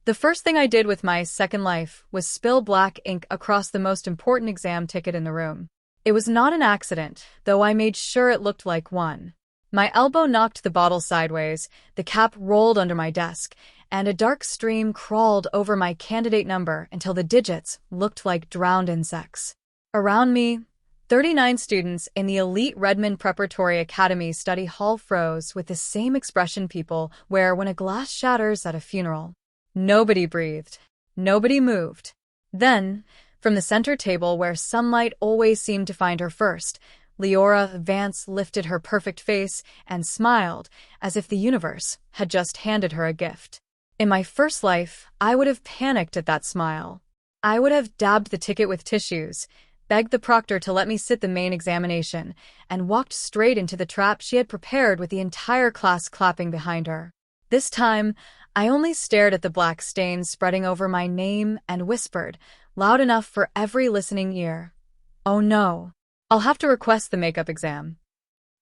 The first thing I did with my second life was spill black ink across the most important exam ticket in the room. It was not an accident, though I made sure it looked like one. My elbow knocked the bottle sideways, the cap rolled under my desk, and a dark stream crawled over my candidate number until the digits looked like drowned insects. Around me, 39 students in the elite Redmond Preparatory Academy study hall froze with the same expression people wear when a glass shatters at a funeral. Nobody breathed. Nobody moved. Then, from the center table where sunlight always seemed to find her first, Leora Vance lifted her perfect face and smiled as if the universe had just handed her a gift. In my first life, I would have panicked at that smile. I would have dabbed the ticket with tissues, begged the proctor to let me sit the main examination, and walked straight into the trap she had prepared with the entire class clapping behind her. This time, I only stared at the black stains spreading over my name and whispered, loud enough for every listening ear, "Oh no, I'll have to request the makeup exam."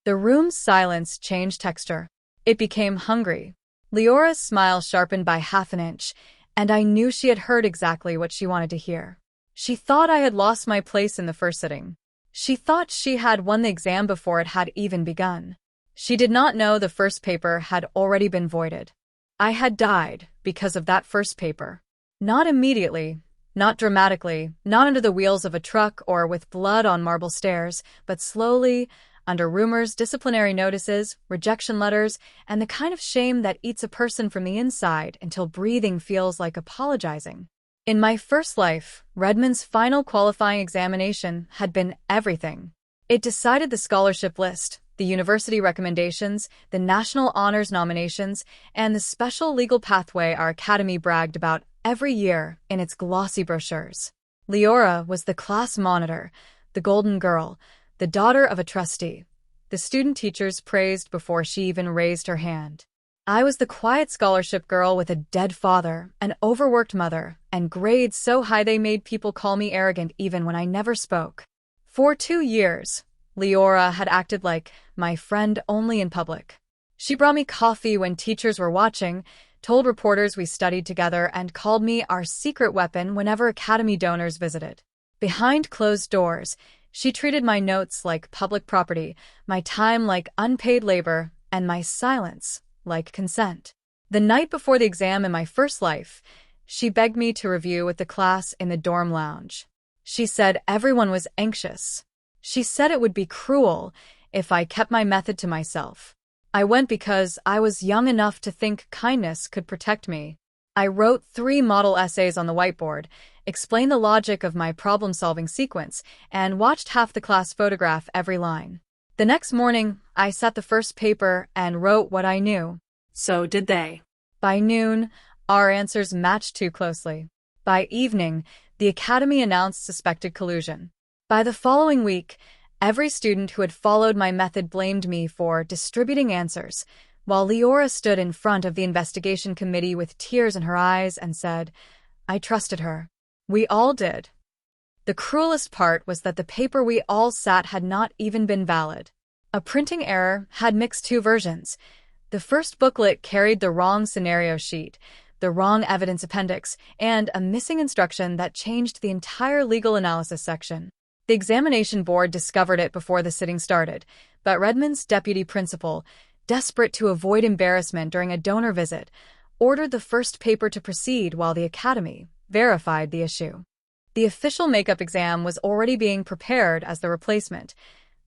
The room's silence changed texture. It became hungry. Leora's smile sharpened by half an inch, and I knew she had heard exactly what she wanted to hear. She thought I had lost my place in the first sitting. She thought she had won the exam before it had even begun. She did not know the first paper had already been voided. I had died because of that first paper. Not immediately, not dramatically, not under the wheels of a truck or with blood on marble stairs, but slowly, under rumors, disciplinary notices, rejection letters, and the kind of shame that eats a person from the inside until breathing feels like apologizing. In my first life, Redmond's final qualifying examination had been everything. It decided the scholarship list, the university recommendations, the national honors nominations, and the special legal pathway our academy bragged about every year in its glossy brochures. Leora was the class monitor, the golden girl, the daughter of a trustee. The student teachers praised before she even raised her hand. I was the quiet scholarship girl with a dead father, an overworked mother, and grades so high they made people call me arrogant even when I never spoke. For 2 years, Leora had acted like my friend only in public. She brought me coffee when teachers were watching, told reporters we studied together, and called me our secret weapon whenever academy donors visited. Behind closed doors, she treated my notes like public property, my time like unpaid labor, and my silence like consent. The night before the exam in my first life, she begged me to review with the class in the dorm lounge. She said everyone was anxious. She said it would be cruel if I kept my method to myself. I went because I was young enough to think kindness could protect me. I wrote 3 model essays on the whiteboard, explained the logic of my problem-solving sequence, and watched half the class photograph every line. The next morning, I sat the first paper and wrote what I knew. So did they. By noon, our answers matched too closely. By evening, the academy announced suspected collusion. By the following week, every student who had followed my method blamed me for distributing answers, while Leora stood in front of the investigation committee with tears in her eyes and said, "I trusted her." We all did. The cruelest part was that the paper we all sat had not even been valid. A printing error had mixed 2 versions. The first booklet carried the wrong scenario sheet, the wrong evidence appendix, and a missing instruction that changed the entire legal analysis section. The examination board discovered it before the sitting started, but Redmond's deputy principal, desperate to avoid embarrassment during a donor visit, ordered the first paper to proceed while the academy verified the issue. The official makeup exam was already being prepared as the replacement,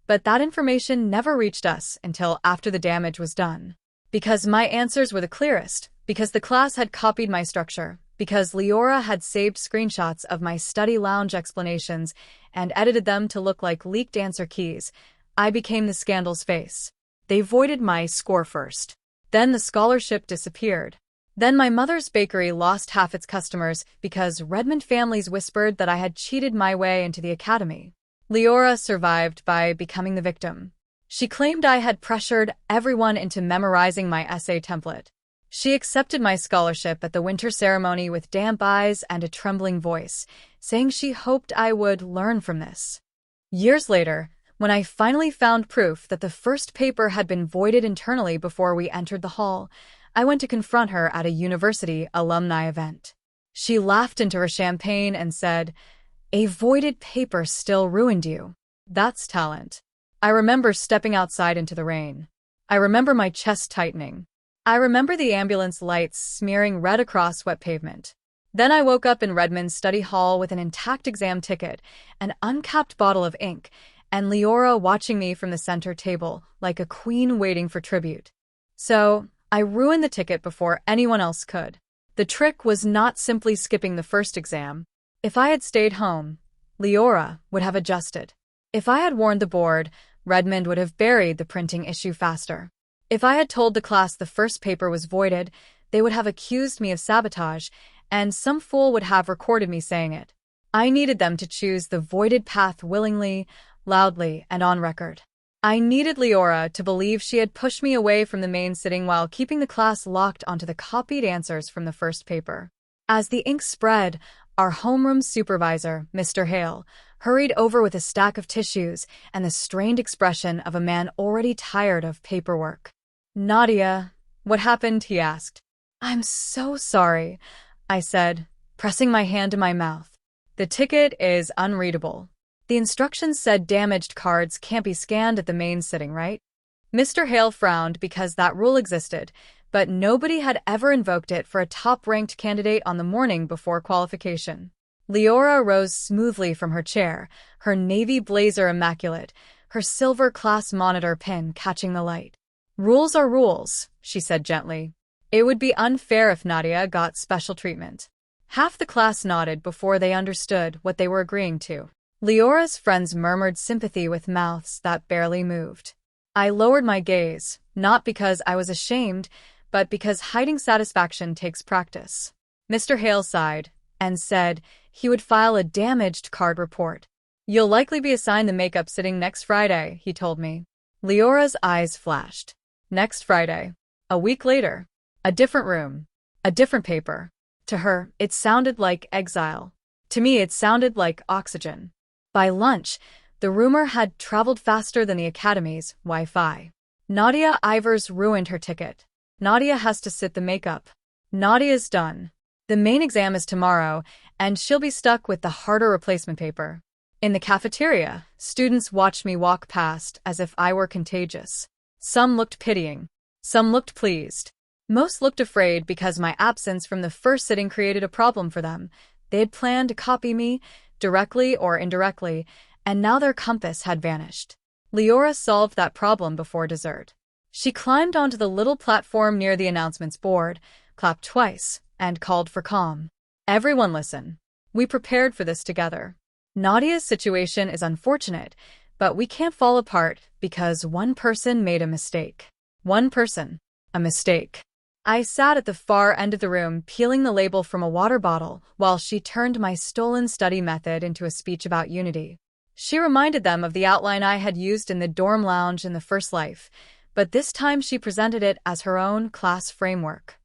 but that information never reached us until after the damage was done. Because my answers were the clearest, because the class had copied my structure, because Leora had saved screenshots of my study lounge explanations and edited them to look like leaked answer keys, I became the scandal's face. They voided my score first. Then the scholarship disappeared. Then my mother's bakery lost half its customers because Redmond families whispered that I had cheated my way into the academy. Leora survived by becoming the victim. She claimed I had pressured everyone into memorizing my essay template. She accepted my scholarship at the winter ceremony with damp eyes and a trembling voice, saying she hoped I would learn from this. Years later, when I finally found proof that the first paper had been voided internally before we entered the hall, I went to confront her at a university alumni event. She laughed into her champagne and said, "A voided paper still ruined you. That's talent." I remember stepping outside into the rain. I remember my chest tightening. I remember the ambulance lights smearing red across wet pavement. Then I woke up in Redmond's study hall with an intact exam ticket, an uncapped bottle of ink, and Leora watching me from the center table, like a queen waiting for tribute. So, I ruined the ticket before anyone else could. The trick was not simply skipping the first exam. If I had stayed home, Leora would have adjusted. If I had warned the board, Redmond would have buried the printing issue faster. If I had told the class the first paper was voided, they would have accused me of sabotage, and some fool would have recorded me saying it. I needed them to choose the voided path willingly, loudly, and on record. I needed Leora to believe she had pushed me away from the main sitting while keeping the class locked onto the copied answers from the first paper. As the ink spread, our homeroom supervisor, Mr. Hale, hurried over with a stack of tissues and the strained expression of a man already tired of paperwork. "Nadia, what happened?" he asked. "I'm so sorry," I said, pressing my hand to my mouth. "The ticket is unreadable. The instructions said damaged cards can't be scanned at the main sitting, right?" Mr. Hale frowned because that rule existed, but nobody had ever invoked it for a top-ranked candidate on the morning before qualification. Leora rose smoothly from her chair, her navy blazer immaculate, her silver class monitor pin catching the light. "Rules are rules," she said gently. "It would be unfair if Nadia got special treatment." Half the class nodded before they understood what they were agreeing to. Leora's friends murmured sympathy with mouths that barely moved. I lowered my gaze, not because I was ashamed, but because hiding satisfaction takes practice. Mr. Hale sighed and said he would file a damaged card report. "You'll likely be assigned the makeup sitting next Friday," he told me. Leora's eyes flashed. Next Friday. A week later. A different room. A different paper. To her, it sounded like exile. To me, it sounded like oxygen. By lunch, the rumor had traveled faster than the academy's Wi-Fi. Nadia Ivers ruined her ticket. Nadia has to sit the makeup. Nadia's done. The main exam is tomorrow, and she'll be stuck with the harder replacement paper. In the cafeteria, students watched me walk past as if I were contagious. Some looked pitying. Some looked pleased. Most looked afraid because my absence from the first sitting created a problem for them. They had planned to copy me, directly or indirectly, and now their compass had vanished. Leora solved that problem before dessert. She climbed onto the little platform near the announcements board, clapped twice, and called for calm. "Everyone listen. We prepared for this together. Nadia's situation is unfortunate, but we can't fall apart because one person made a mistake. One person. A mistake." I sat at the far end of the room, peeling the label from a water bottle, while she turned my stolen study method into a speech about unity. She reminded them of the outline I had used in the dorm lounge in the first life, but this time she presented it as her own class framework.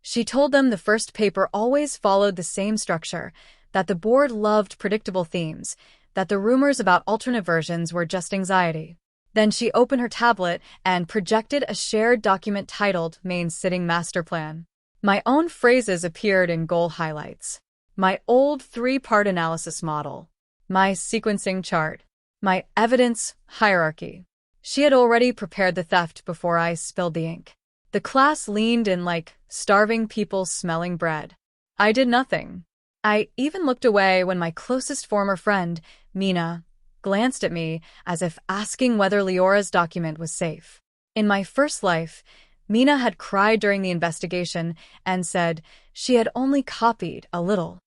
She told them the first paper always followed the same structure, that the board loved predictable themes, that the rumors about alternate versions were just anxiety. Then she opened her tablet and projected a shared document titled Main Sitting Master Plan. My own phrases appeared in gold highlights. My old 3-part analysis model. My sequencing chart. My evidence hierarchy. She had already prepared the theft before I spilled the ink. The class leaned in like starving people smelling bread. I did nothing. I even looked away when my closest former friend, Mina, glanced at me as if asking whether Leora's document was safe. In my first life, Mina had cried during the investigation and said she had only copied a little.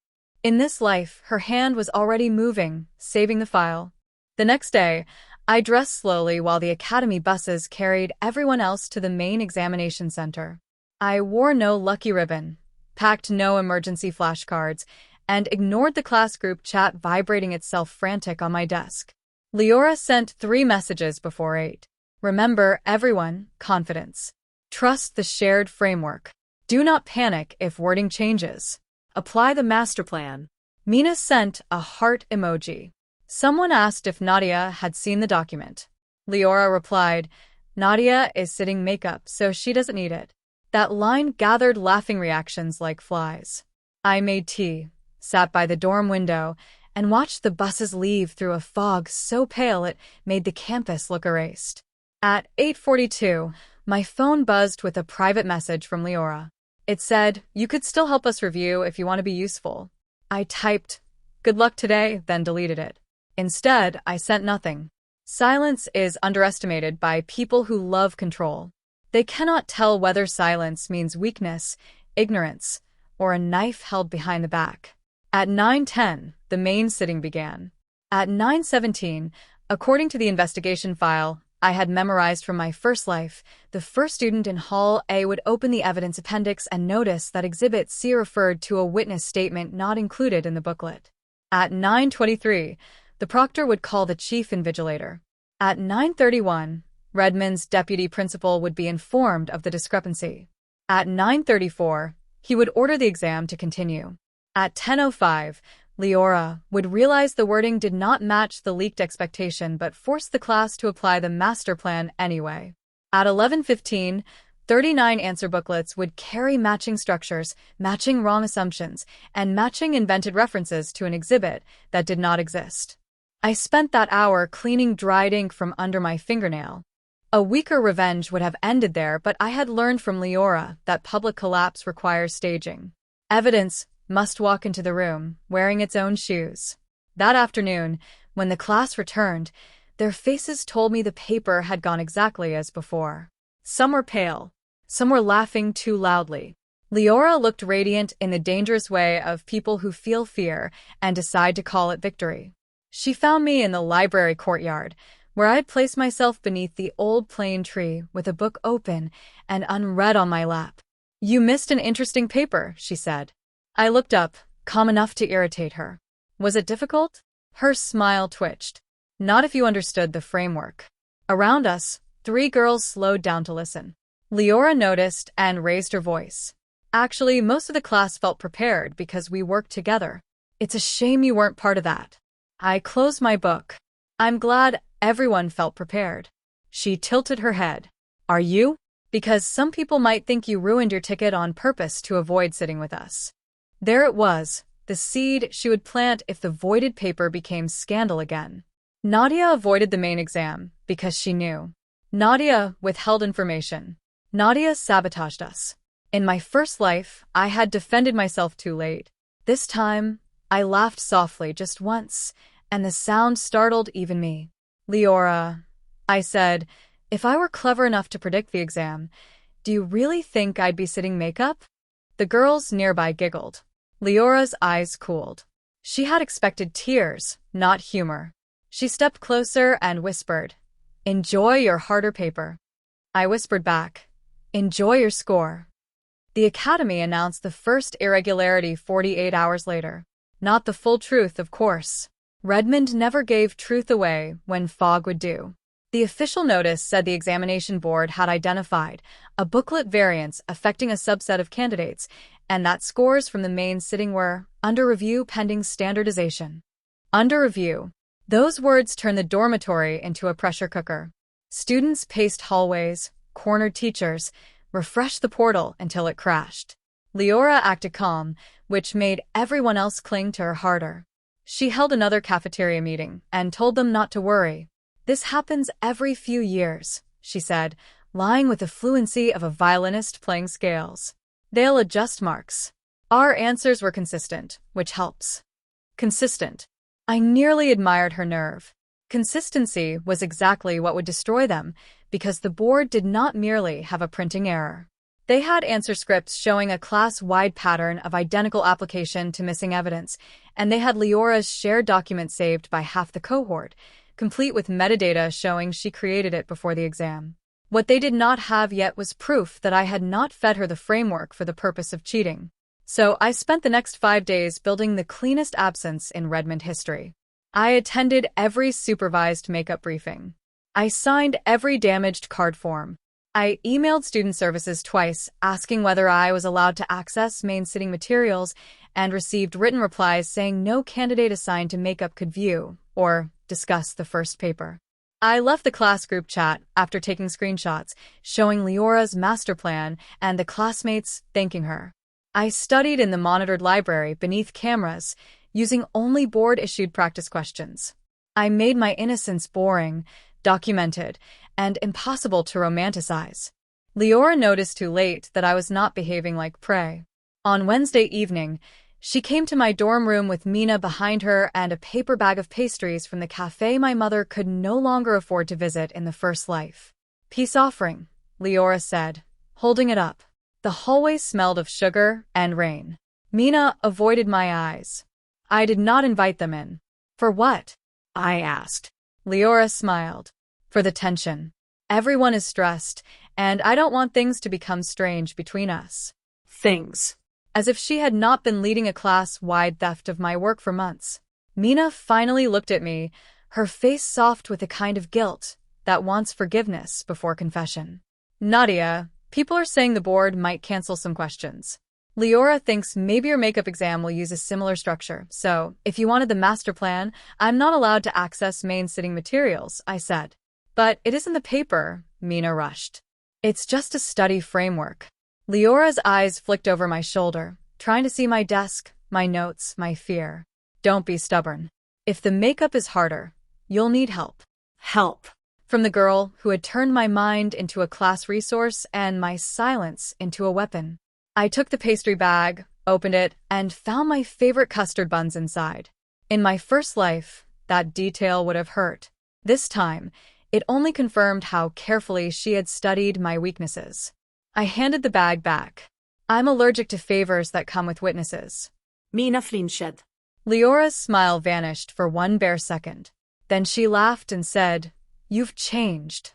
In this life, her hand was already moving, saving the file. The next day, I dressed slowly while the academy buses carried everyone else to the main examination center. I wore no lucky ribbon, packed no emergency flashcards, and ignored the class group chat vibrating itself frantic on my desk. Leora sent 3 messages before 8. Remember, everyone, confidence. Trust the shared framework. Do not panic if wording changes. Apply the master plan. Mina sent a heart emoji. Someone asked if Nadia had seen the document. Leora replied, "Nadia is sitting makeup, so she doesn't need it." That line gathered laughing reactions like flies. I made tea, sat by the dorm window, and watched the buses leave through a fog so pale it made the campus look erased. At 8:42, my phone buzzed with a private message from Leora. It said, "You could still help us review if you want to be useful." I typed, "Good luck today," then deleted it. Instead, I sent nothing. Silence is underestimated by people who love control. They cannot tell whether silence means weakness, ignorance, or a knife held behind the back. At 9:10, the main sitting began. At 9:17, according to the investigation file I had memorized from my first life, the first student in Hall A would open the evidence appendix and notice that Exhibit C referred to a witness statement not included in the booklet. At 9:23, the proctor would call the chief invigilator. At 9:31, Redmond's deputy principal would be informed of the discrepancy. At 9:34, he would order the exam to continue. At 10:05, Leora would realize the wording did not match the leaked expectation but forced the class to apply the master plan anyway. At 11:15, 39 answer booklets would carry matching structures, matching wrong assumptions, and matching invented references to an exhibit that did not exist. I spent that hour cleaning dried ink from under my fingernail. A weaker revenge would have ended there, but I had learned from Leora that public collapse requires staging. Evidence must walk into the room, wearing its own shoes. That afternoon, when the class returned, their faces told me the paper had gone exactly as before. Some were pale. Some were laughing too loudly. Leora looked radiant in the dangerous way of people who feel fear and decide to call it victory. She found me in the library courtyard, where I had placed myself beneath the old plane tree with a book open and unread on my lap. "You missed an interesting paper," she said. I looked up, calm enough to irritate her. Was it difficult? Her smile twitched. Not if you understood the framework. Around us, 3 girls slowed down to listen. Leora noticed and raised her voice. Actually, most of the class felt prepared because we worked together. It's a shame you weren't part of that. I closed my book. I'm glad everyone felt prepared. She tilted her head. Are you? Because some people might think you ruined your ticket on purpose to avoid sitting with us. There it was, the seed she would plant if the voided paper became scandal again. Nadia avoided the main exam because she knew. Nadia withheld information. Nadia sabotaged us. In my first life, I had defended myself too late. This time, I laughed softly just once, and the sound startled even me. Leora, I said, if I were clever enough to predict the exam, do you really think I'd be sitting makeup? The girls nearby giggled. Leora's eyes cooled. She had expected tears, not humor. She stepped closer and whispered, "Enjoy your harder paper." I whispered back, "Enjoy your score." The academy announced the first irregularity 48 hours later. Not the full truth, of course. Redmond never gave truth away when fog would do. The official notice said the examination board had identified a booklet variance affecting a subset of candidates, and that scores from the main sitting were under review pending standardization. Under review. Those words turned the dormitory into a pressure cooker. Students paced hallways, cornered teachers, refreshed the portal until it crashed. Leora acted calm, which made everyone else cling to her harder. She held another cafeteria meeting and told them not to worry. "This happens every few years," she said, lying with the fluency of a violinist playing scales. "They'll adjust marks." Our answers were consistent, which helps. Consistent. I nearly admired her nerve. Consistency was exactly what would destroy them, because the board did not merely have a printing error. They had answer scripts showing a class-wide pattern of identical application to missing evidence, and they had Leora's shared document saved by half the cohort, complete with metadata showing she created it before the exam. What they did not have yet was proof that I had not fed her the framework for the purpose of cheating. So I spent the next 5 days building the cleanest absence in Redmond history. I attended every supervised makeup briefing. I signed every damaged card form. I emailed student services twice, asking whether I was allowed to access main sitting materials, and received written replies saying no candidate assigned to makeup could view or discuss the first paper. I left the class group chat after taking screenshots, showing Leora's master plan and the classmates thanking her. I studied in the monitored library beneath cameras, using only board-issued practice questions. I made my innocence boring, documented, and impossible to romanticize. Leora noticed too late that I was not behaving like prey. On Wednesday evening, she came to my dorm room with Mina behind her and a paper bag of pastries from the cafe my mother could no longer afford to visit in the first life. "Peace offering," Leora said, holding it up. The hallway smelled of sugar and rain. Mina avoided my eyes. I did not invite them in. "For what?" I asked. Leora smiled. "For the tension. Everyone is stressed, and I don't want things to become strange between us." Things. As if she had not been leading a class-wide theft of my work for months. Mina finally looked at me, her face soft with a kind of guilt that wants forgiveness before confession. "Nadia, people are saying the board might cancel some questions. Leora thinks maybe your makeup exam will use a similar structure, so if you wanted the master plan, I'm not allowed to access main sitting materials," I said. "But it isn't the paper," Mina rushed. "It's just a study framework." Leora's eyes flicked over my shoulder, trying to see my desk, my notes, my fear. "Don't be stubborn. If the makeup is harder, you'll need help." Help. From the girl who had turned my mind into a class resource and my silence into a weapon. I took the pastry bag, opened it, and found my favorite custard buns inside. In my first life, that detail would have hurt. This time, it only confirmed how carefully she had studied my weaknesses. I handed the bag back. "I'm allergic to favors that come with witnesses." Mina flinched. Leora's smile vanished for one bare second. Then she laughed and said, "You've changed."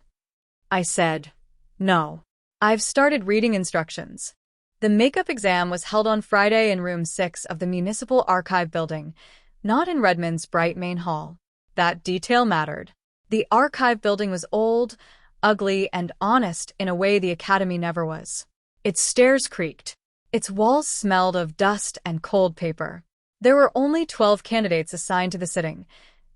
I said, "No. I've started reading instructions." The makeup exam was held on Friday in room 6 of the Municipal Archive building, not in Redmond's bright main hall. That detail mattered. The archive building was old, ugly, and honest in a way the academy never was. Its stairs creaked. Its walls smelled of dust and cold paper. There were only 12 candidates assigned to the sitting,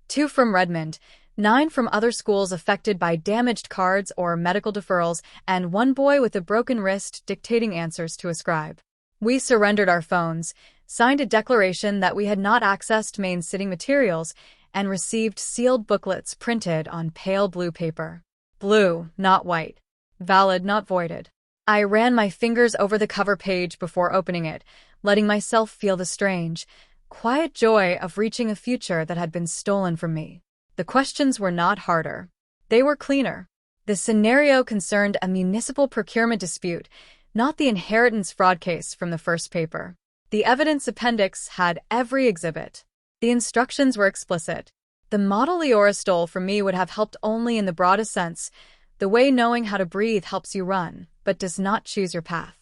2 from Redmond, 9 from other schools affected by damaged cards or medical deferrals, and 1 boy with a broken wrist dictating answers to a scribe. We surrendered our phones, signed a declaration that we had not accessed main sitting materials, and received sealed booklets printed on pale blue paper. Blue, not white. Valid, not voided. I ran my fingers over the cover page before opening it, letting myself feel the strange, quiet joy of reaching a future that had been stolen from me. The questions were not harder. They were cleaner. The scenario concerned a municipal procurement dispute, not the inheritance fraud case from the first paper. The evidence appendix had every exhibit. The instructions were explicit. The model Leora stole from me would have helped only in the broadest sense, the way knowing how to breathe helps you run, but does not choose your path.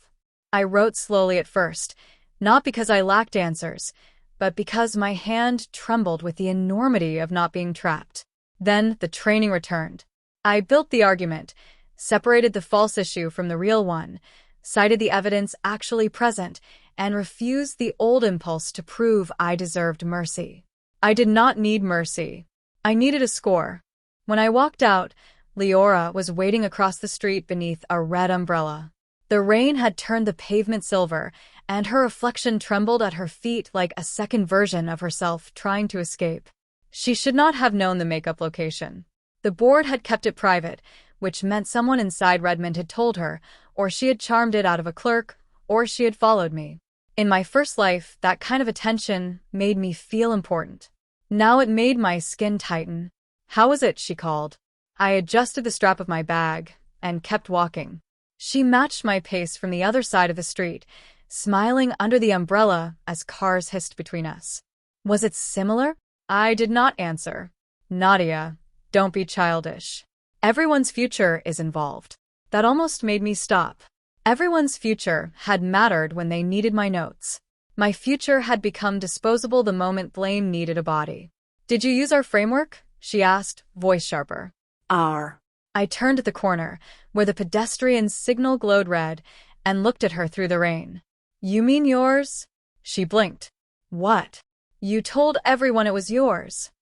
I wrote slowly at first, not because I lacked answers, but because my hand trembled with the enormity of not being trapped. Then the training returned. I built the argument, separated the false issue from the real one, cited the evidence actually present, and refused the old impulse to prove I deserved mercy. I did not need mercy. I needed a score. When I walked out, Leora was waiting across the street beneath a red umbrella. The rain had turned the pavement silver, and her reflection trembled at her feet like a second version of herself trying to escape. She should not have known the makeup location. The board had kept it private, which meant someone inside Redmond had told her, or she had charmed it out of a clerk, or she had followed me. In my first life, that kind of attention made me feel important. Now it made my skin tighten. "How is it?" she called. I adjusted the strap of my bag and kept walking. She matched my pace from the other side of the street, smiling under the umbrella as cars hissed between us. Was it similar? I did not answer. "Nadia, don't be childish. Everyone's future is involved." That almost made me stop. Everyone's future had mattered when they needed my notes. My future had become disposable the moment blame needed a body. "Did you use our framework?" she asked, voice sharper. Our. I turned at the corner, where the pedestrian signal glowed red, and looked at her through the rain. "You mean yours?" She blinked. "What?" "You told everyone it was yours."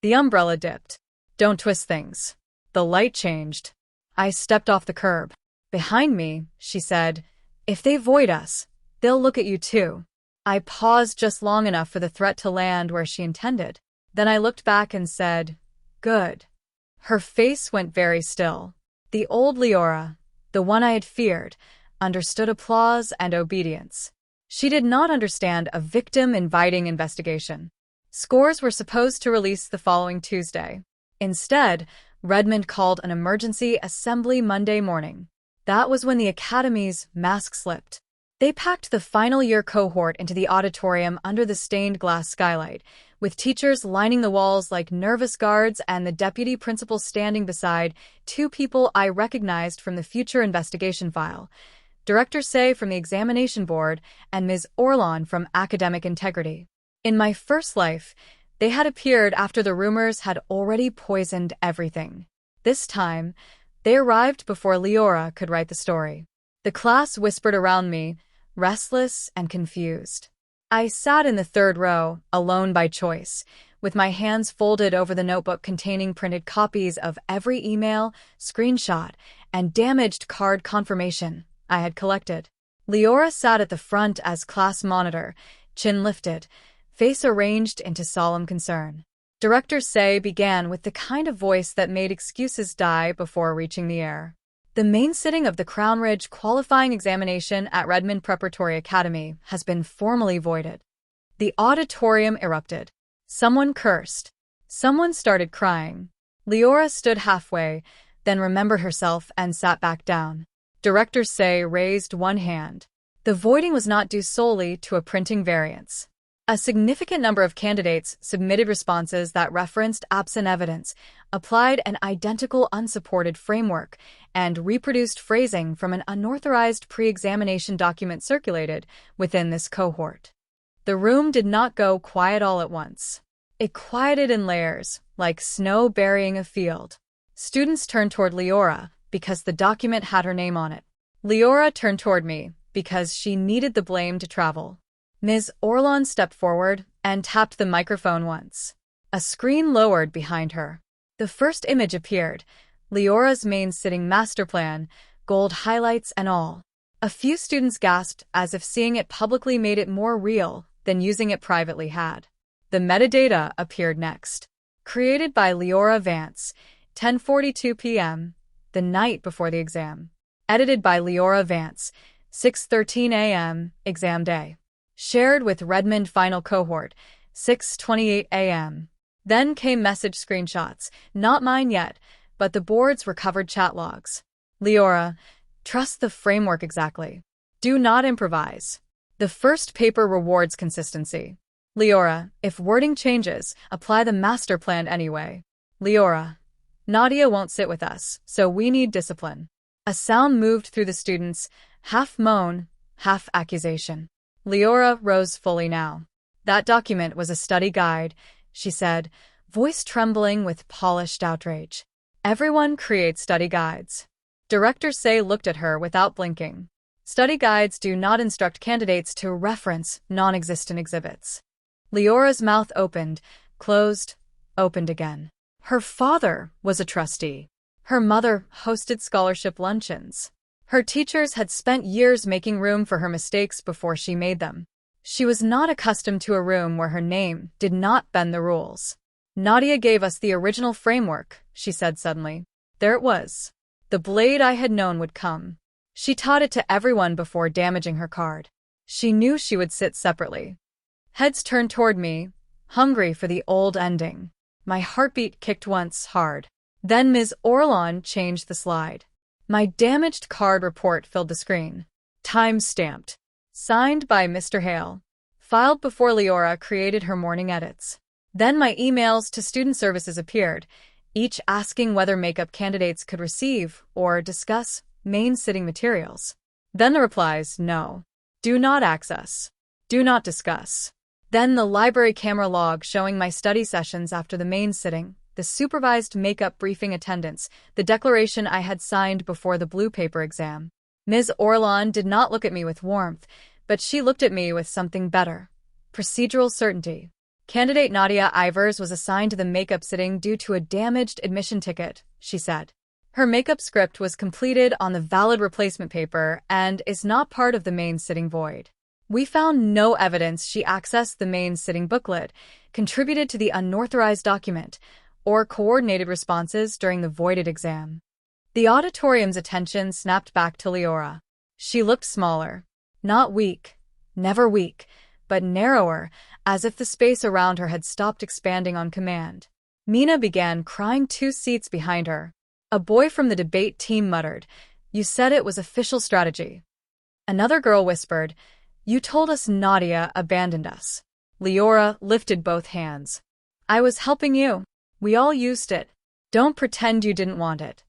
The umbrella dipped. "Don't twist things." The light changed. I stepped off the curb. Behind me, she said, "If they void us, they'll look at you too." I paused just long enough for the threat to land where she intended. Then I looked back and said, "Good." Her face went very still. The old Leora, the one I had feared, understood applause and obedience. She did not understand a victim-inviting investigation. Scores were supposed to release the following Tuesday. Instead, Redmond called an emergency assembly Monday morning. That was when the Academy's mask slipped. They packed the final year cohort into the auditorium under the stained glass skylight, with teachers lining the walls like nervous guards and the deputy principal standing beside two people I recognized from the future investigation file. Director Say from the examination board and Ms. Orlon from academic integrity. In my first life, they had appeared after the rumors had already poisoned everything. This time, they arrived before Leora could write the story. The class whispered around me, restless and confused. I sat in the third row, alone by choice, with my hands folded over the notebook containing printed copies of every email, screenshot, and damaged card confirmation I had collected. Leora sat at the front as class monitor, chin lifted, face arranged into solemn concern. Director Say began with the kind of voice that made excuses die before reaching the air. The main sitting of the Crown Ridge qualifying examination at Redmond Preparatory Academy has been formally voided. The auditorium erupted. Someone cursed. Someone started crying. Leora stood halfway, then remembered herself and sat back down. Director Say raised one hand. The voiding was not due solely to a printing variance. A significant number of candidates submitted responses that referenced absent evidence, applied an identical unsupported framework, and reproduced phrasing from an unauthorized pre-examination document circulated within this cohort. The room did not go quiet all at once. It quieted in layers, like snow burying a field. Students turned toward Leora because the document had her name on it. Leora turned toward me because she needed the blame to travel. Ms. Orlon stepped forward and tapped the microphone once. A screen lowered behind her. The first image appeared, Leora's main sitting master plan, gold highlights and all. A few students gasped as if seeing it publicly made it more real than using it privately had. The metadata appeared next. Created by Leora Vance, 10:42 p.m., the night before the exam. Edited by Leora Vance, 6:13 a.m., exam day. Shared with Redmond Final Cohort, 6:28 a.m. Then came message screenshots, not mine yet, but the board's recovered chat logs. Leora, trust the framework exactly. Do not improvise. The first paper rewards consistency. Leora, if wording changes, apply the master plan anyway. Leora, Nadia won't sit with us, so we need discipline. A sound moved through the students, half moan, half accusation. Leora rose fully now. That document was a study guide, she said, voice trembling with polished outrage. Everyone creates study guides. Director Say looked at her without blinking. Study guides do not instruct candidates to reference non-existent exhibits. Leora's mouth opened, closed, opened again. Her father was a trustee. Her mother hosted scholarship luncheons. Her teachers had spent years making room for her mistakes before she made them. She was not accustomed to a room where her name did not bend the rules. Nadia gave us the original framework, she said suddenly. There it was. The blade I had known would come. She taught it to everyone before damaging her card. She knew she would sit separately. Heads turned toward me, hungry for the old ending. My heartbeat kicked once hard. Then Ms. Orlon changed the slide. My damaged card report filled the screen. Time-stamped. Signed by Mr. Hale. Filed before Leora created her morning edits. Then my emails to student services appeared, each asking whether makeup candidates could receive or discuss main sitting materials. Then the replies, no. Do not access. Do not discuss. Then the library camera log showing my study sessions after the main sitting, the supervised makeup briefing attendance, the declaration I had signed before the blue paper exam. Ms. Orlon did not look at me with warmth, but she looked at me with something better. Procedural certainty. Candidate Nadia Ivers was assigned to the makeup sitting due to a damaged admission ticket, she said. Her makeup script was completed on the valid replacement paper and is not part of the main sitting void. We found no evidence she accessed the main sitting booklet, contributed to the unauthorized document, or coordinated responses during the voided exam. The auditorium's attention snapped back to Leora. She looked smaller. Not weak, never weak, but narrower, as if the space around her had stopped expanding on command. Mina began crying 2 seats behind her. A boy from the debate team muttered, "You said it was official strategy." Another girl whispered, "You told us Nadia abandoned us." Leora lifted both hands. "I was helping you. We all used it. Don't pretend you didn't want it."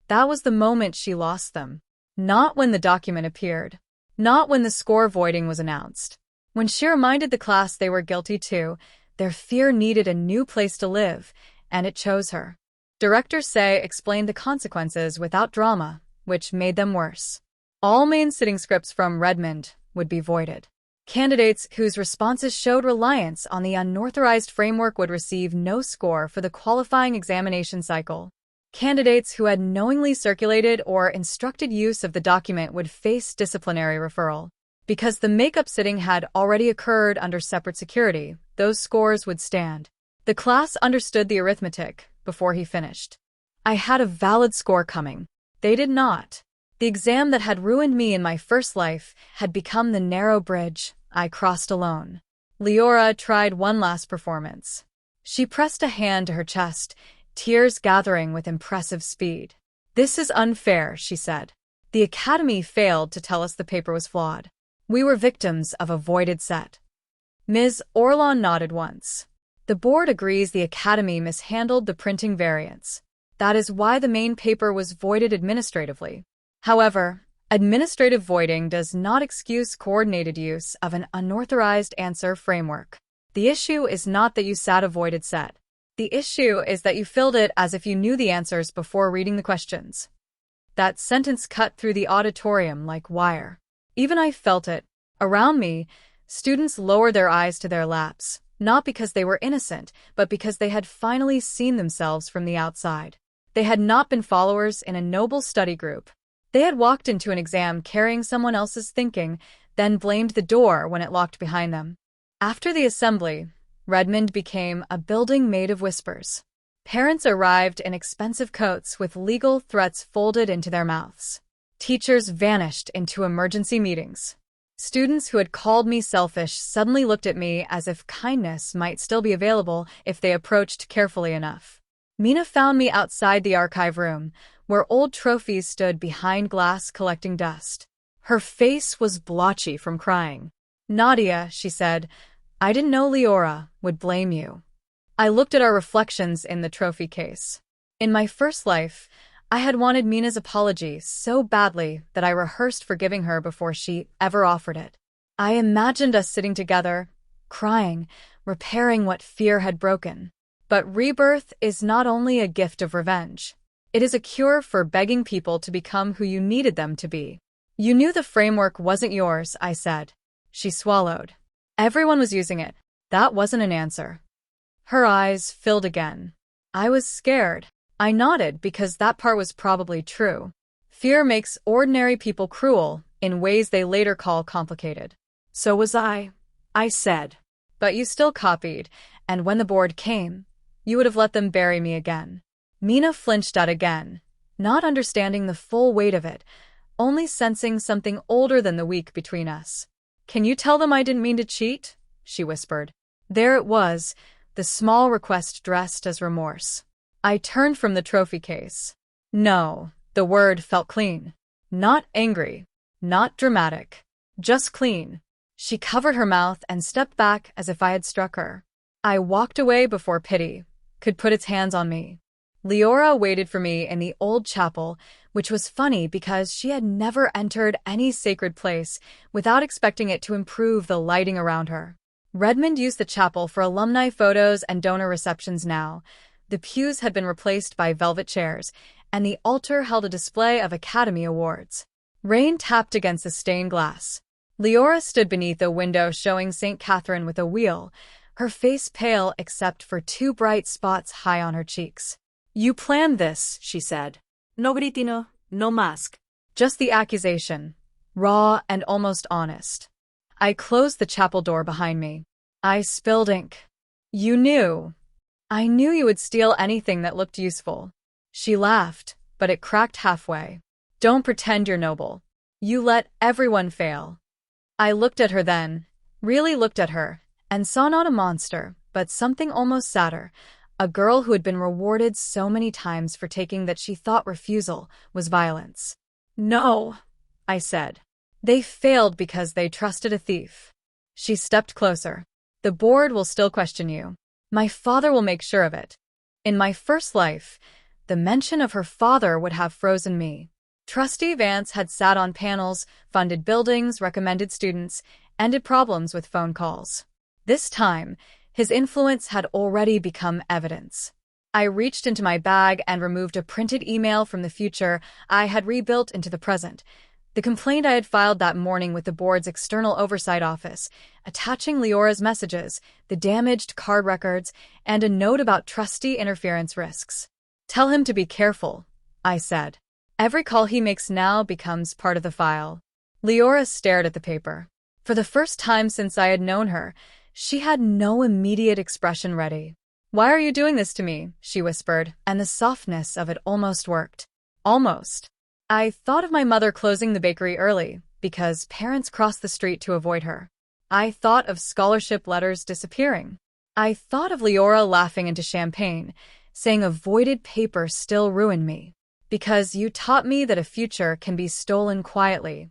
That was the moment she lost them. Not when the document appeared. Not when the score voiding was announced. When she reminded the class they were guilty too, their fear needed a new place to live, and it chose her. Director Say explained the consequences without drama, which made them worse. All main sitting scripts from Redmond would be voided. Candidates whose responses showed reliance on the unauthorized framework would receive no score for the qualifying examination cycle. Candidates who had knowingly circulated or instructed use of the document would face disciplinary referral. Because the makeup sitting had already occurred under separate security, those scores would stand. The class understood the arithmetic before he finished. I had a valid score coming. They did not. The exam that had ruined me in my first life had become the narrow bridge I crossed alone. Leora tried one last performance. She pressed a hand to her chest, tears gathering with impressive speed. "This is unfair," she said. "The Academy failed to tell us the paper was flawed. We were victims of a voided set." Ms. Orlon nodded once. "The board agrees the Academy mishandled the printing variants. That is why the main paper was voided administratively. However, administrative voiding does not excuse coordinated use of an unauthorized answer framework. The issue is not that you sat a voided set. The issue is that you filled it as if you knew the answers before reading the questions." That sentence cut through the auditorium like wire. Even I felt it. Around me, students lowered their eyes to their laps, not because they were innocent, but because they had finally seen themselves from the outside. They had not been followers in a noble study group. They had walked into an exam carrying someone else's thinking, then blamed the door when it locked behind them. After the assembly, Redmond became a building made of whispers. Parents arrived in expensive coats with legal threats folded into their mouths. Teachers vanished into emergency meetings. Students who had called me selfish suddenly looked at me as if kindness might still be available if they approached carefully enough. Mina found me outside the archive room, where old trophies stood behind glass collecting dust. Her face was blotchy from crying. "Nadia," she said, "I didn't know Leora would blame you." I looked at our reflections in the trophy case. In my first life, I had wanted Mina's apology so badly that I rehearsed forgiving her before she ever offered it. I imagined us sitting together, crying, repairing what fear had broken. But rebirth is not only a gift of revenge. It is a cure for begging people to become who you needed them to be. "You knew the framework wasn't yours," I said. She swallowed. "Everyone was using it. That wasn't an answer." Her eyes filled again. I was scared. I nodded because that part was probably true. Fear makes ordinary people cruel in ways they later call complicated. "So was I said. "But you still copied, and when the board came, you would have let them bury me again." Mina flinched out again, not understanding the full weight of it, only sensing something older than the week between us. "Can you tell them I didn't mean to cheat?" she whispered. There it was, the small request dressed as remorse. I turned from the trophy case. No, the word felt clean. Not angry, not dramatic, just clean. She covered her mouth and stepped back as if I had struck her. I walked away before pity could put its hands on me. Leora waited for me in the old chapel, which was funny because she had never entered any sacred place without expecting it to improve the lighting around her. Redmond used the chapel for alumni photos and donor receptions now. The pews had been replaced by velvet chairs, and the altar held a display of Academy awards. Rain tapped against the stained glass. Leora stood beneath a window showing St. Catherine with a wheel, her face pale except for 2 bright spots high on her cheeks. You planned this, she said. No gritino, no mask. Just the accusation, raw and almost honest. I closed the chapel door behind me. I spilled ink. You knew. I knew you would steal anything that looked useful. She laughed, but it cracked halfway. Don't pretend you're noble. You let everyone fail. I looked at her then, really looked at her, and saw not a monster, but something almost sadder. A girl who had been rewarded so many times for taking that she thought refusal was violence. No, I said. They failed because they trusted a thief. She stepped closer. The board will still question you. My father will make sure of it. In my first life, the mention of her father would have frozen me. Trustee Vance had sat on panels, funded buildings, recommended students, ended problems with phone calls. This time, his influence had already become evidence. I reached into my bag and removed a printed email from the future I had rebuilt into the present. The complaint I had filed that morning with the board's external oversight office, attaching Leora's messages, the damaged card records, and a note about trustee interference risks. Tell him to be careful, I said. Every call he makes now becomes part of the file. Leora stared at the paper. For the first time since I had known her, she had no immediate expression ready. Why are you doing this to me? She whispered, and the softness of it almost worked. Almost. I thought of my mother closing the bakery early, because parents crossed the street to avoid her. I thought of scholarship letters disappearing. I thought of Leora laughing into champagne, saying avoided paper still ruined me. Because you taught me that a future can be stolen quietly,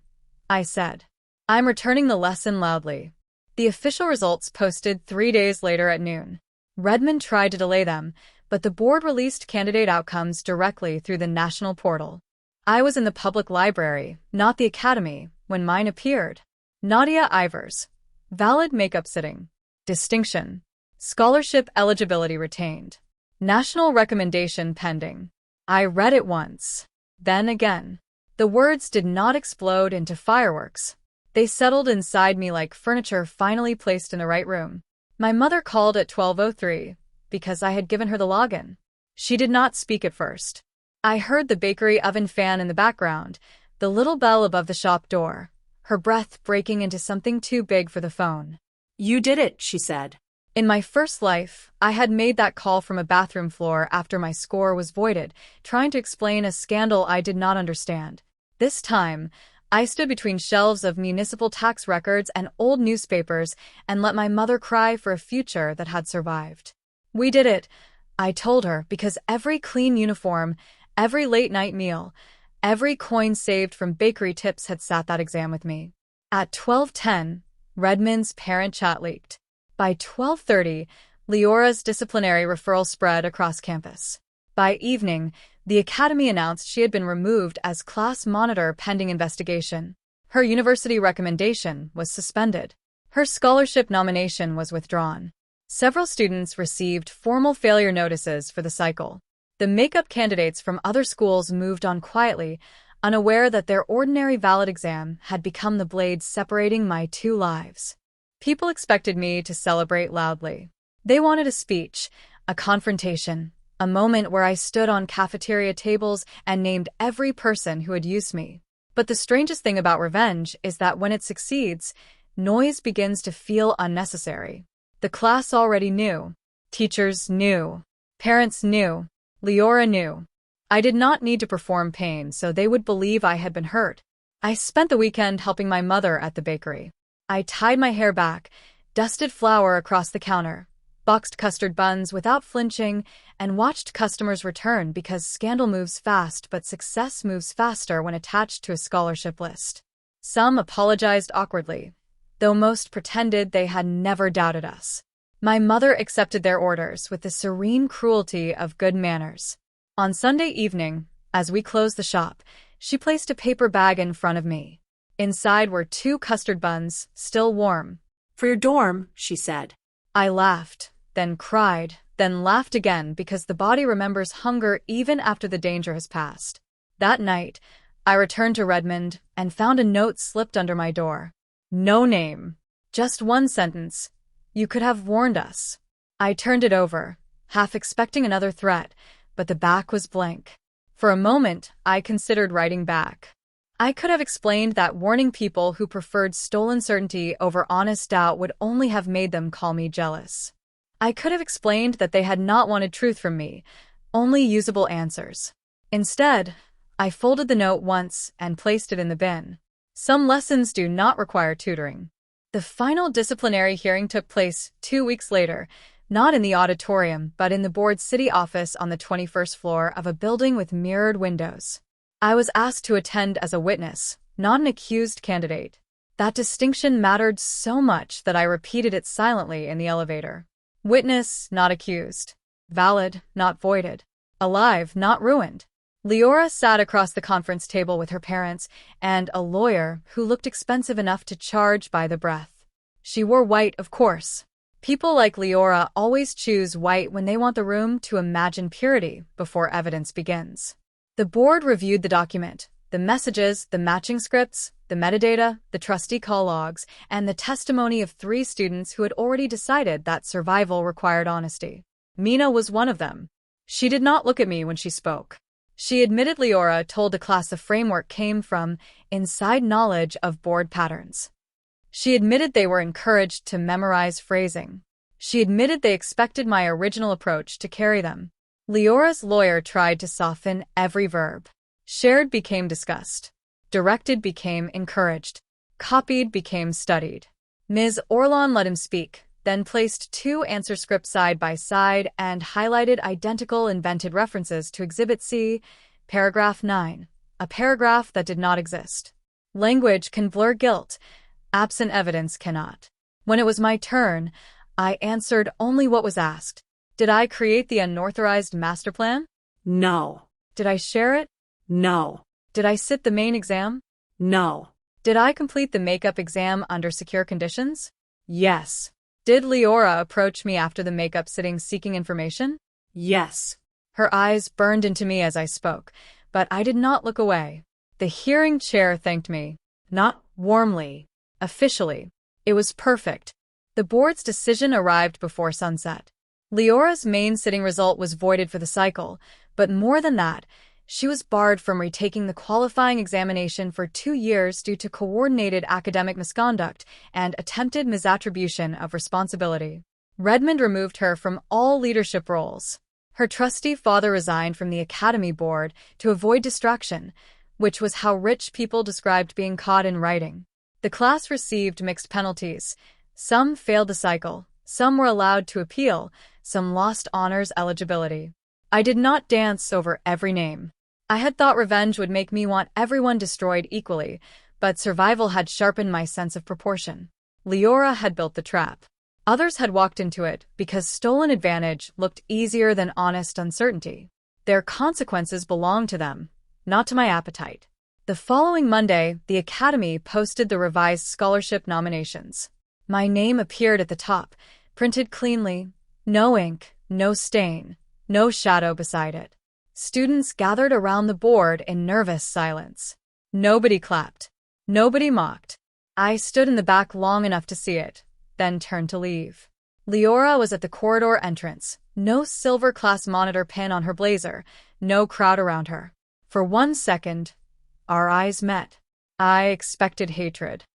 I said. I'm returning the lesson loudly. The official results posted 3 days later at noon. Redmond tried to delay them, but the board released candidate outcomes directly through the national portal. I was in the public library, not the academy, when mine appeared. Nadia Ivers. Valid makeup sitting. Distinction. Scholarship eligibility retained. National recommendation pending. I read it once. Then again. The words did not explode into fireworks. They settled inside me like furniture finally placed in the right room. My mother called at 12:03 because I had given her the login. She did not speak at first. I heard the bakery oven fan in the background, the little bell above the shop door, her breath breaking into something too big for the phone. You did it, she said. In my first life, I had made that call from a bathroom floor after my score was voided, trying to explain a scandal I did not understand. This time, I stood between shelves of municipal tax records and old newspapers and let my mother cry for a future that had survived. We did it, I told her, because every clean uniform, every late-night meal, every coin saved from bakery tips had sat that exam with me. At 12:10, Redmond's parent chat leaked. By 12:30, Leora's disciplinary referral spread across campus. By evening, the academy announced she had been removed as class monitor pending investigation. Her university recommendation was suspended. Her scholarship nomination was withdrawn. Several students received formal failure notices for the cycle. The makeup candidates from other schools moved on quietly, unaware that their ordinary valid exam had become the blade separating my two lives. People expected me to celebrate loudly. They wanted a speech, a confrontation, a moment where I stood on cafeteria tables and named every person who had used me. But the strangest thing about revenge is that when it succeeds, noise begins to feel unnecessary. The class already knew. Teachers knew. Parents knew. Leora knew. I did not need to perform pain so they would believe I had been hurt. I spent the weekend helping my mother at the bakery. I tied my hair back, dusted flour across the counter, boxed custard buns without flinching, and watched customers return because scandal moves fast but success moves faster when attached to a scholarship list. Some apologized awkwardly, though most pretended they had never doubted us. My mother accepted their orders with the serene cruelty of good manners. On Sunday evening, as we closed the shop, she placed a paper bag in front of me. Inside were 2 custard buns, still warm. For your dorm, she said. I laughed, then cried, then laughed again because the body remembers hunger even after the danger has passed. That night, I returned to Redmond and found a note slipped under my door. No name. Just one sentence. You could have warned us. I turned it over, half expecting another threat, but the back was blank. For a moment, I considered writing back. I could have explained that warning people who preferred stolen certainty over honest doubt would only have made them call me jealous. I could have explained that they had not wanted truth from me, only usable answers. Instead, I folded the note once and placed it in the bin. Some lessons do not require tutoring. The final disciplinary hearing took place 2 weeks later, not in the auditorium but in the board's city office on the 21st floor of a building with mirrored windows. I was asked to attend as a witness, not an accused candidate. That distinction mattered so much that I repeated it silently in the elevator. Witness, not accused. Valid, not voided. Alive, not ruined. Leora sat across the conference table with her parents and a lawyer who looked expensive enough to charge by the breath. She wore white, of course. People like Leora always choose white when they want the room to imagine purity before evidence begins. The board reviewed the document, the messages, the matching scripts, the metadata, the trustee call logs, and the testimony of 3 students who had already decided that survival required honesty. Mina was one of them. She did not look at me when she spoke. She admitted Leora told the class the framework came from inside knowledge of board patterns. She admitted they were encouraged to memorize phrasing. She admitted they expected my original approach to carry them. Leora's lawyer tried to soften every verb. Shared became discussed. Directed became encouraged. Copied became studied. Ms. Orlon let him speak, then placed 2 answer scripts side by side and highlighted identical invented references to Exhibit C, Paragraph 9, a paragraph that did not exist. Language can blur guilt. Absent evidence cannot. When it was my turn, I answered only what was asked. Did I create the unauthorized master plan? No. Did I share it? No. Did I sit the main exam? No. Did I complete the makeup exam under secure conditions? Yes. Did Leora approach me after the makeup sitting seeking information? Yes. Her eyes burned into me as I spoke, but I did not look away. The hearing chair thanked me. Not warmly. Officially. It was perfect. The board's decision arrived before sunset. Leora's main sitting result was voided for the cycle, but more than that, she was barred from retaking the qualifying examination for 2 years due to coordinated academic misconduct and attempted misattribution of responsibility. Redmond removed her from all leadership roles. Her trustee father resigned from the academy board to avoid distraction, which was how rich people described being caught in writing. The class received mixed penalties. Some failed the cycle, some were allowed to appeal, some lost honors eligibility. I did not dance over every name. I had thought revenge would make me want everyone destroyed equally, but survival had sharpened my sense of proportion. Leora had built the trap. Others had walked into it because stolen advantage looked easier than honest uncertainty. Their consequences belonged to them, not to my appetite. The following Monday, the Academy posted the revised scholarship nominations. My name appeared at the top, printed cleanly, no ink, no stain, no shadow beside it. Students gathered around the board in nervous silence. Nobody clapped. Nobody mocked. I stood in the back long enough to see it, then turned to leave. Leora was at the corridor entrance, no silver class monitor pin on her blazer, no crowd around her. For 1 second, our eyes met. I expected hatred.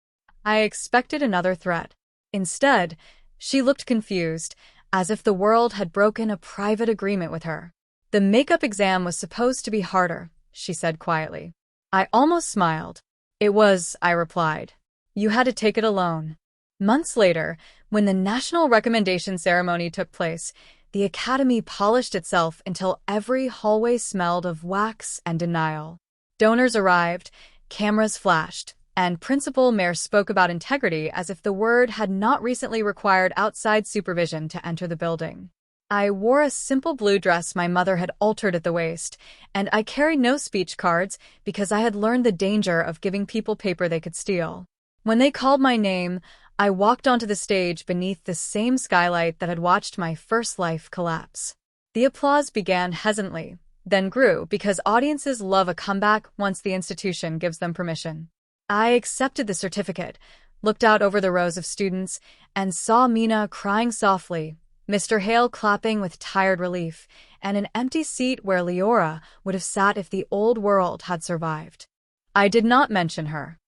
I expected another threat. Instead, she looked confused, as if the world had broken a private agreement with her. The makeup exam was supposed to be harder, she said quietly. I almost smiled. It was, I replied. You had to take it alone. Months later, when the national recommendation ceremony took place, the Academy polished itself until every hallway smelled of wax and denial. Donors arrived, cameras flashed, and Principal Mayer spoke about integrity as if the word had not recently required outside supervision to enter the building. I wore a simple blue dress my mother had altered at the waist, and I carried no speech cards because I had learned the danger of giving people paper they could steal. When they called my name, I walked onto the stage beneath the same skylight that had watched my first life collapse. The applause began hesitantly, then grew because audiences love a comeback once the institution gives them permission. I accepted the certificate, looked out over the rows of students, and saw Mina crying softly, Mr. Hale clapping with tired relief, and an empty seat where Leora would have sat if the old world had survived. I did not mention her.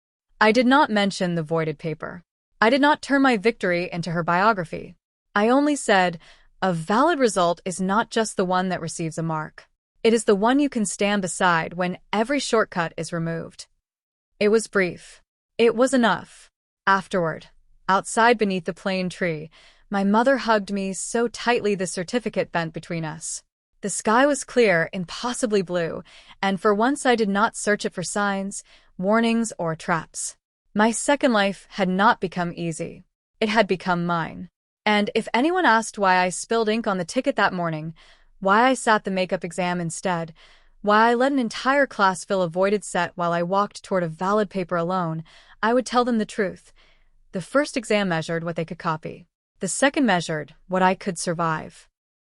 I did not mention the voided paper. I did not turn my victory into her biography. I only said, a valid result is not just the one that receives a mark. It is the one you can stand beside when every shortcut is removed. It was brief. It was enough. Afterward, outside beneath the plane tree, my mother hugged me so tightly the certificate bent between us. The sky was clear, impossibly blue, and for once I did not search it for signs, warnings, or traps. My second life had not become easy. It had become mine. And if anyone asked why I spilled ink on the ticket that morning, why I sat the makeup exam instead, why I let an entire class fill a voided set while I walked toward a valid paper alone, I would tell them the truth. The first exam measured what they could copy. The second measured what I could survive.